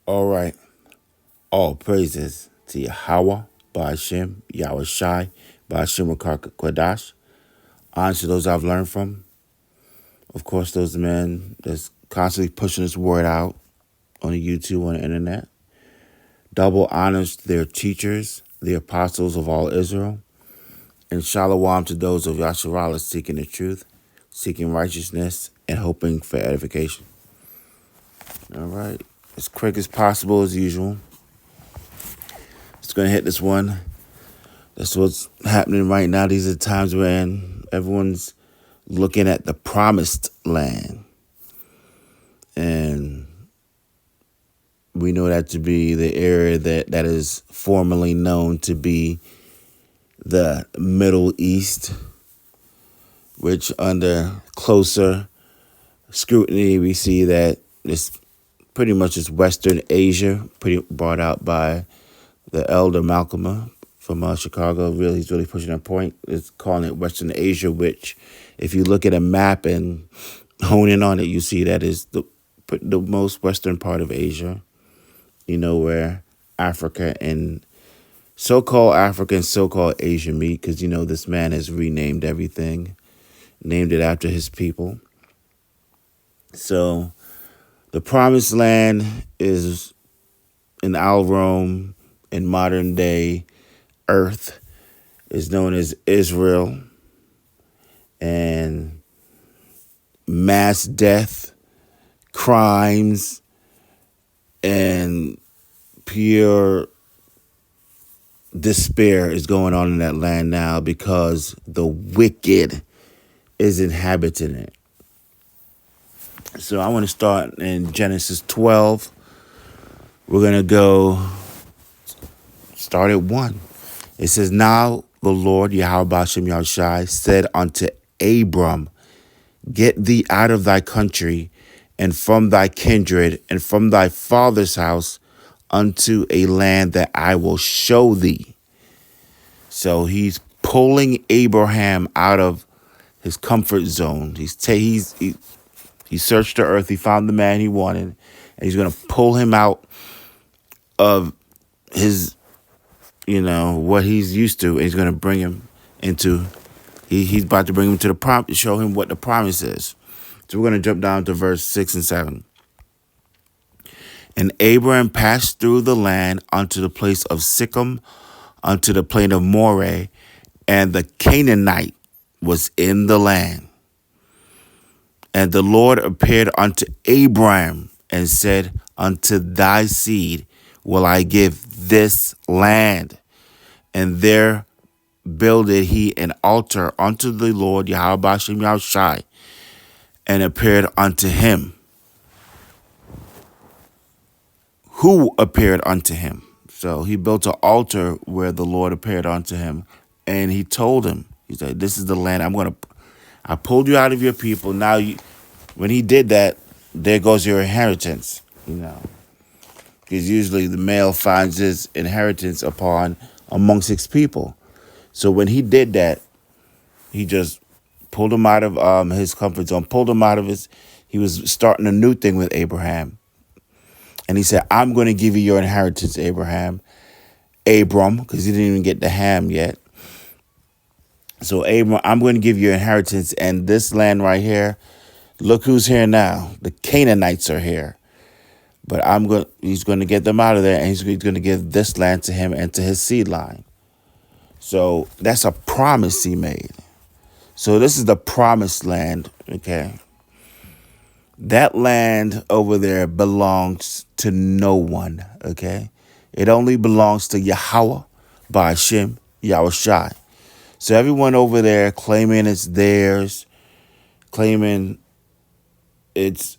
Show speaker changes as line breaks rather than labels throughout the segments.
All right. All praises to Yahweh, Ba'ashem, Yahweh Shai, Ba'ashem Quadash. Honor to those I've learned from. Of course, those men that's constantly pushing this word out on the YouTube, on the internet. Double honors to their teachers, the apostles of all Israel. And shalom to those of Yasharallah seeking the truth, seeking righteousness, and hoping for edification. All right. As quick as possible as usual. Just going to hit this one. That's what's happening right now. These are times when everyone's looking at the promised land. And we know that to be the area that is formerly known to be the Middle East, which under closer scrutiny, we see that it's pretty much is Western Asia, brought out by the elder Malcolm from Chicago. He's really pushing that point. It's calling it Western Asia, which if you look at a map and hone in on it, you see that is the most western part of Asia. You know, where Africa and so-called Africa and so-called Asia meet, because, you know, this man has renamed everything, named it after his people. So the promised land is in Al Rome, in modern day Earth, is known as Israel. And mass death, crimes, and pure despair is going on in that land now because the wicked is inhabiting it. So I want to start in Genesis 12. We're going to go start at 1. It says, Now the Lord, Yahweh Ba'ashem Yahushai, said unto Abram, Get thee out of thy country, and from thy kindred, and from thy father's house, unto a land that I will show thee. So he's pulling Abraham out of his comfort zone. He searched the earth. He found the man he wanted, and he's going to pull him out of his, what he's used to, and he's going to bring him into. He's about to bring him to the promise, show him what the promise is. So we're going to jump down to verse 6 and 7. And Abraham passed through the land unto the place of Sichem, unto the plain of Moreh, and the Canaanite was in the land. And the Lord appeared unto Abraham and said, Unto thy seed will I give this land. And there builded he an altar unto the Lord Yahweh Ba'ashem Yahushai, and appeared unto him. Who appeared unto him? So he built an altar where the Lord appeared unto him, and he told him, he said, This is the land I pulled you out of your people. Now, when he did that, there goes your inheritance, because usually the male finds his inheritance amongst his people. So when he did that, he just pulled him out of his comfort zone, he was starting a new thing with Abraham. And he said, I'm going to give you your inheritance, Abram, because he didn't even get the Ham yet. So Abram, I'm going to give you your inheritance, and this land right here, look who's here now. The Canaanites are here. But he's going to get them out of there, and he's going to give this land to him and to his seed line. So that's a promise he made. So this is the promised land, okay? That land over there belongs to no one, okay? It only belongs to Yahweh, Ba'ashem, Yahushai. So everyone over there claiming it's theirs, claiming it's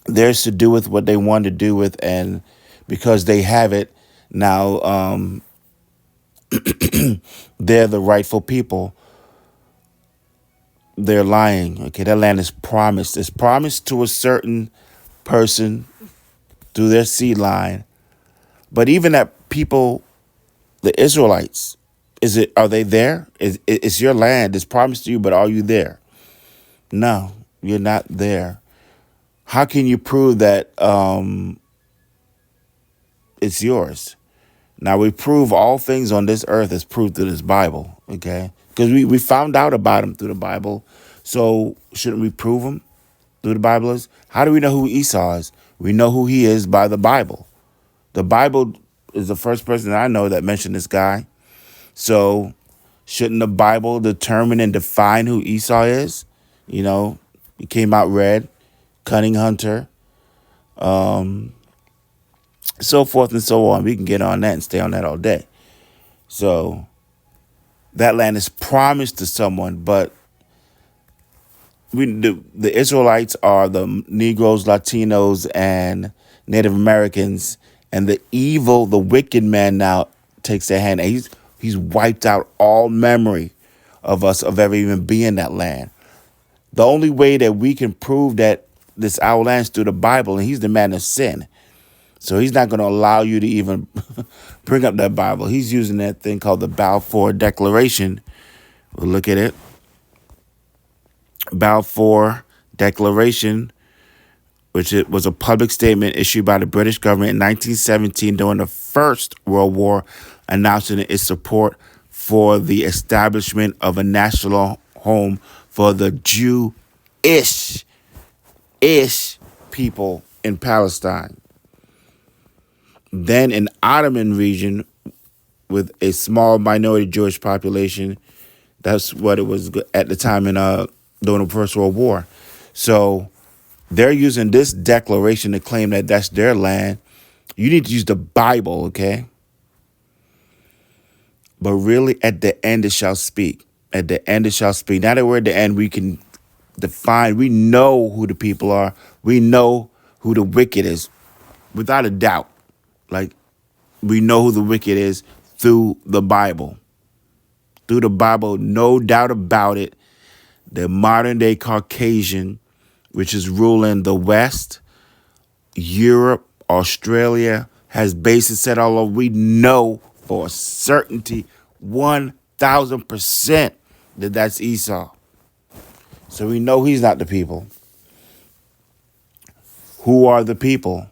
theirs to do with what they want to do with, and because they have it, now they're the rightful people. They're lying. Okay, that land is promised. It's promised to a certain person through their seed line. But even that people, the Israelites, are they there? It's your land. It's promised to you, but are you there? No, you're not there. how can you prove that it's yours? Now, we prove all things on this earth is proved through this Bible, okay? Because we found out about him through the Bible. So shouldn't we prove him through the Bible is? How do we know who Esau is? We know who he is by the Bible. The Bible is the first person I know that mentioned this guy. So shouldn't the Bible determine and define who Esau is? You know, he came out red, cunning hunter, so forth and so on. We can get on that and stay on that all day. So that land is promised to someone, but the Israelites are the Negroes, Latinos, and Native Americans, and the wicked man now takes their hand. And he's wiped out all memory of us of ever even being in that land. The only way that we can prove that this our land is through the Bible, and he's the man of sin. So he's not going to allow you to even bring up that Bible. He's using that thing called the Balfour Declaration. We'll look at it. Balfour Declaration, which it was a public statement issued by the British government in 1917 during the First World War, announcing its support for the establishment of a national home for the Jewish people in Palestine. Then an Ottoman region with a small minority Jewish population. That's what it was at the time during the First World War. So they're using this declaration to claim that that's their land. You need to use the Bible, okay? But really, at the end, it shall speak. At the end, it shall speak. Now that we're at the end, we can define. We know who the people are. We know who the wicked is, without a doubt. Like, we know who the wicked is through the Bible. Through the Bible, no doubt about it. The modern day Caucasian, which is ruling the West, Europe, Australia, has bases set all over. We know for a certainty, 1,000%, that that's Esau. So we know he's not the people. Who are the people?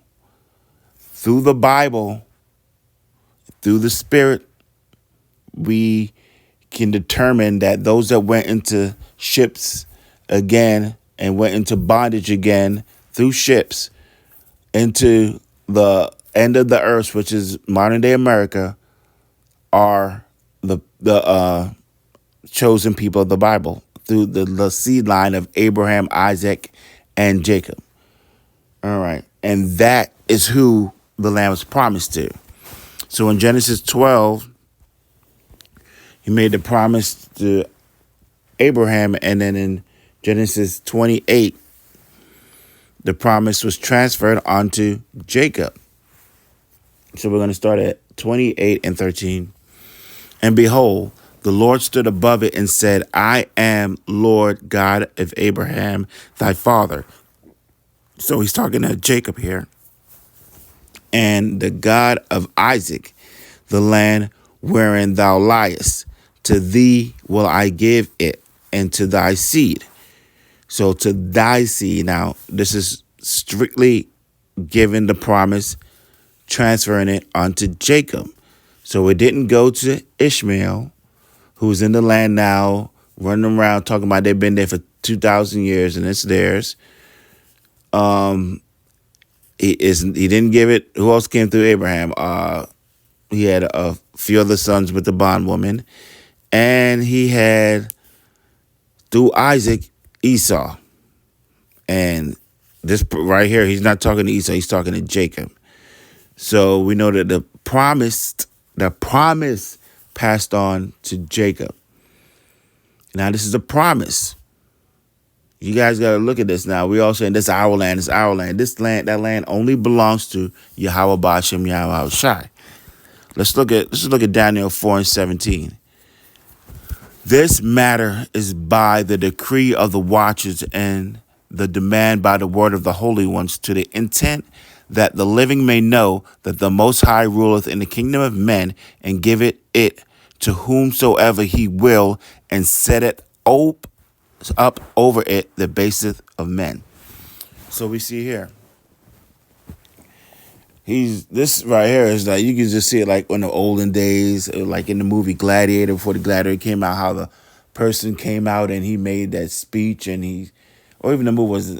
Through the Bible, through the Spirit, we can determine that those that went into ships again and went into bondage again through ships into the end of the earth, which is modern day America, are the chosen people of the Bible through the seed line of Abraham, Isaac, and Jacob. All right. And that is who the land was promised to. So in Genesis 12, he made the promise to Abraham, and then in Genesis 28, the promise was transferred onto Jacob. So we're going to start at 28 and 13. And behold, the Lord stood above it and said, I am Lord God of Abraham, thy father. So he's talking to Jacob here. And the God of Isaac, the land wherein thou liest, to thee will I give it, and to thy seed. So to thy seed. Now, this is strictly giving the promise, transferring it onto Jacob. So it didn't go to Ishmael, who's in the land now, running around talking about they've been there for 2,000 years and it's theirs. He didn't give it. Who else came through Abraham? He had a few other sons with the bondwoman, and he had through Isaac Esau. And this right here, he's not talking to Esau. He's talking to Jacob. So we know that the promise passed on to Jacob. Now this is a promise. You guys got to look at this now. We all saying this is our land, it's our land. That land only belongs to Yahweh Ba'ashem Yahweh Shai. Let's look at Daniel 4 and 17. This matter is by the decree of the watchers and the demand by the word of the holy ones, to the intent that the living may know that the Most High ruleth in the kingdom of men, and giveth it to whomsoever he will, and set it up over it the basis of men. So we see here. He's this right here is like you can just see it like in the olden days, like in the movie Gladiator before the Gladiator came out, how the person came out and he made that speech and he, or even the movie was,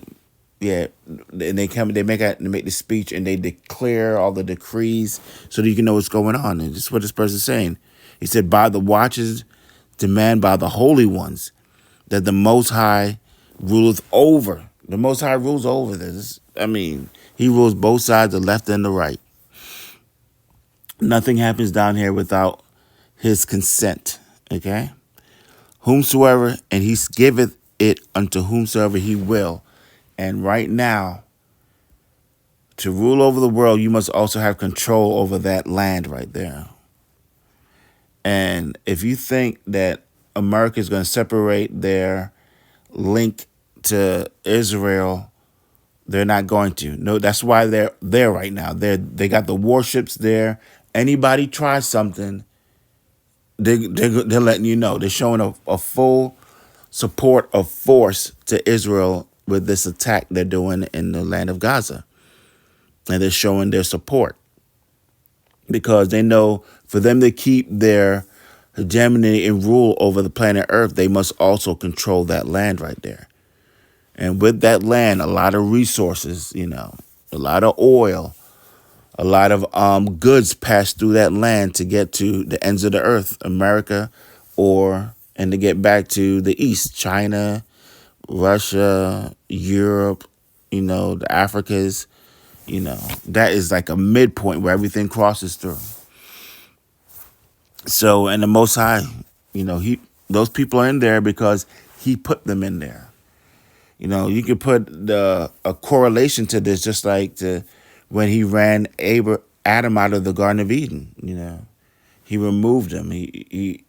yeah, and they make the speech and they declare all the decrees so that you can know what's going on. And this is what this person's saying. He said, "By the watches, demand by the holy ones, that the Most High ruleth over." The Most High rules over this. I mean, he rules both sides, the left and the right. Nothing happens down here without his consent. Okay? Whomsoever, and he giveth it unto whomsoever he will. And right now, to rule over the world, you must also have control over that land right there. And if you think that America is going to separate their link to Israel, they're not going to. No, that's why they're there right now. They got the warships there. Anybody tries something, they're letting you know. They're showing a full support of force to Israel with this attack they're doing in the land of Gaza. And they're showing their support because they know for them to keep their hegemony and rule over the planet Earth, they must also control that land right there. And with that land, a lot of resources, a lot of oil, a lot of goods pass through that land to get to the ends of the earth, America, and to get back to the east, China, Russia, Europe, the Africas, that is like a midpoint where everything crosses through. So, and the Most High, those people are in there because he put them in there. You could put a correlation to this, just like when he ran Adam out of the Garden of Eden. He removed him. He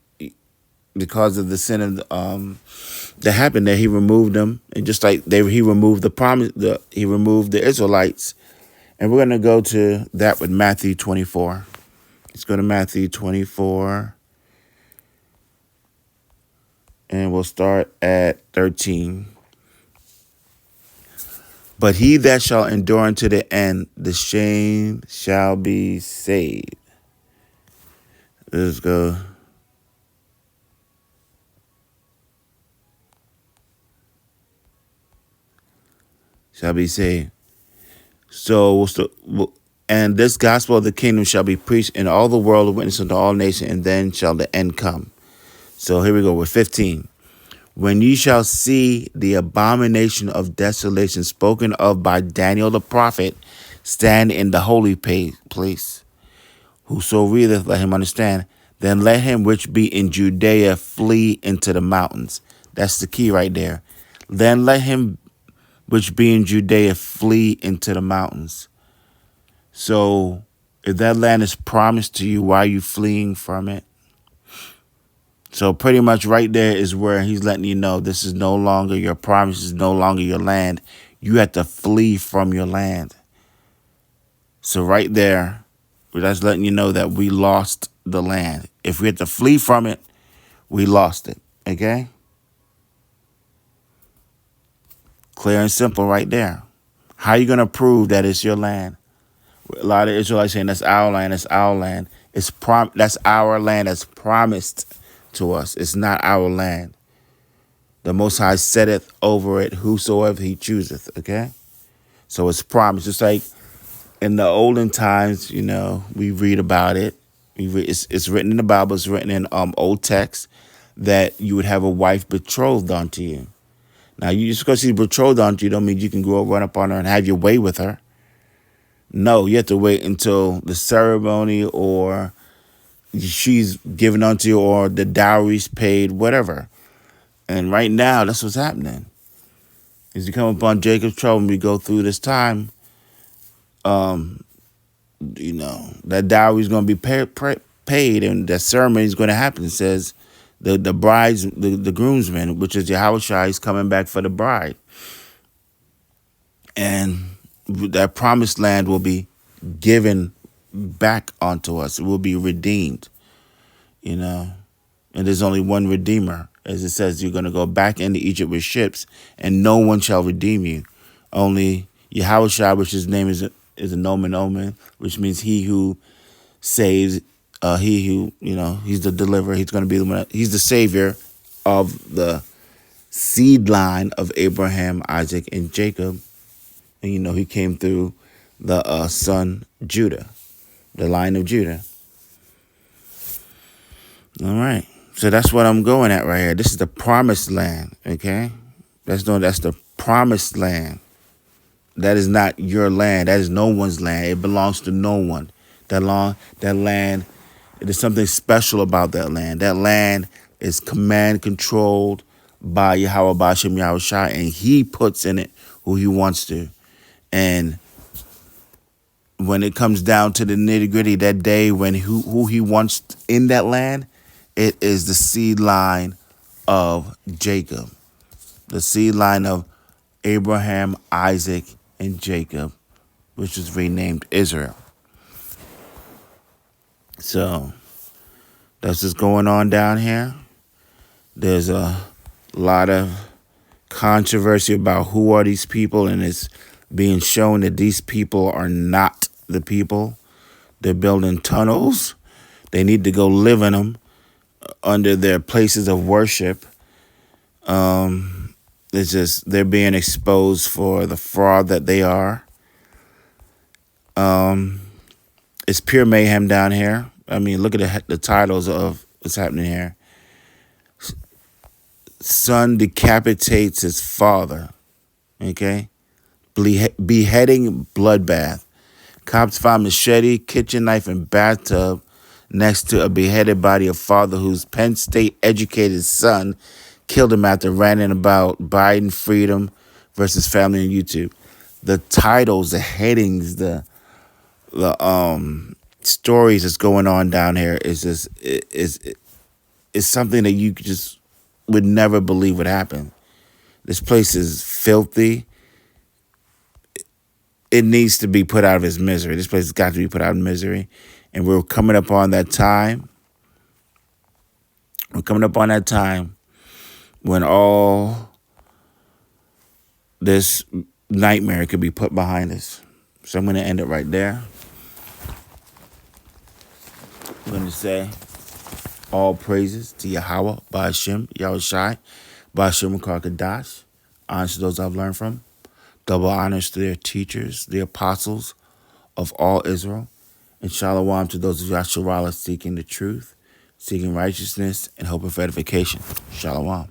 because of the sin of that happened there, he removed them, and just like he removed the promise, he removed the Israelites, and we're gonna go to that with Matthew 24. Let's go to Matthew 24, and we'll start at 13. But he that shall endure unto the end, the same shall be saved. Let's go. Shall be saved. So, and this gospel of the kingdom shall be preached in all the world, a witness unto all nations, and then shall the end come. So here we go with 15. When ye shall see the abomination of desolation spoken of by Daniel the prophet stand in the holy place, whoso readeth, let him understand. Then let him which be in Judea flee into the mountains. That's the key right there. Then let him which be in Judea flee into the mountains. So if that land is promised to you, why are you fleeing from it? So pretty much right there is where he's letting you know this is no longer your promise, is no longer your land. You have to flee from your land. So right there, that's letting you know that we lost the land. If we had to flee from it, we lost it. Okay? Clear and simple right there. How are you going to prove that it's your land? A lot of Israelites saying that's our land, that's our land. That's our land that's promised to us. It's not our land. The Most High setteth over it whosoever he chooseth, okay? So it's promised. Just like in the olden times, we read about it. It's written in the Bible. It's written in old text that you would have a wife betrothed unto you. Now, just because she's betrothed unto you don't mean you can go run up on her and have your way with her. No, you have to wait until the ceremony or she's given unto you or the dowry's paid, whatever. And right now, that's what's happening. As you come upon Jacob's trouble and we go through this time, that dowry is going to be paid and that ceremony is going to happen. It says the bride's, the groomsman, which is Yahushua, is coming back for the bride. And that promised land will be given back onto us. It will be redeemed, And there's only one redeemer. As it says, you're going to go back into Egypt with ships, and no one shall redeem you. Only Yahushua, which his name is a nomen omen, which means he who saves, he who, he's the deliverer. He's going to be the one. He's the savior of the seed line of Abraham, Isaac, and Jacob. And he came through the son Judah, the line of Judah. All right. So that's what I'm going at right here. This is the promised land, okay? That's the promised land. That is not your land. That is no one's land. It belongs to no one. That land, there's something special about that land. That land is command controlled by Yahweh Bashem Yahushua, and he puts in it who he wants to. And when it comes down to the nitty gritty, that day when who he wants in that land, it is the seed line of Jacob, the seed line of Abraham, Isaac, and Jacob, which was renamed Israel. So that's what's going on down here. There's a lot of controversy about who are these people, and it's being shown that these people are not the people. They're building tunnels. They need to go live in them under their places of worship. It's just they're being exposed for the fraud that they are. It's pure mayhem down here. I mean, look at the titles of what's happening here. Son decapitates his father. Okay? Beheading bloodbath. Cops found machete, kitchen knife, and bathtub next to a beheaded body of father whose Penn State educated son killed him after ranting about Biden freedom versus family on YouTube. The titles, the headings, the stories that's going on down here is just is something that you just would never believe would happen. This place is filthy. It needs to be put out of its misery. This place has got to be put out of misery. And we're coming up on that time. We're coming up on that time when all this nightmare could be put behind us. So I'm going to end it right there. I'm going to say all praises to Yahweh, Ba'ashem, Yahushai, Ba'ashem Kadash. Honors to those I've learned from. Double honors to their teachers, the apostles of all Israel. And shalom to those of Yasharallah seeking the truth, seeking righteousness, and hoping for edification. Shalom.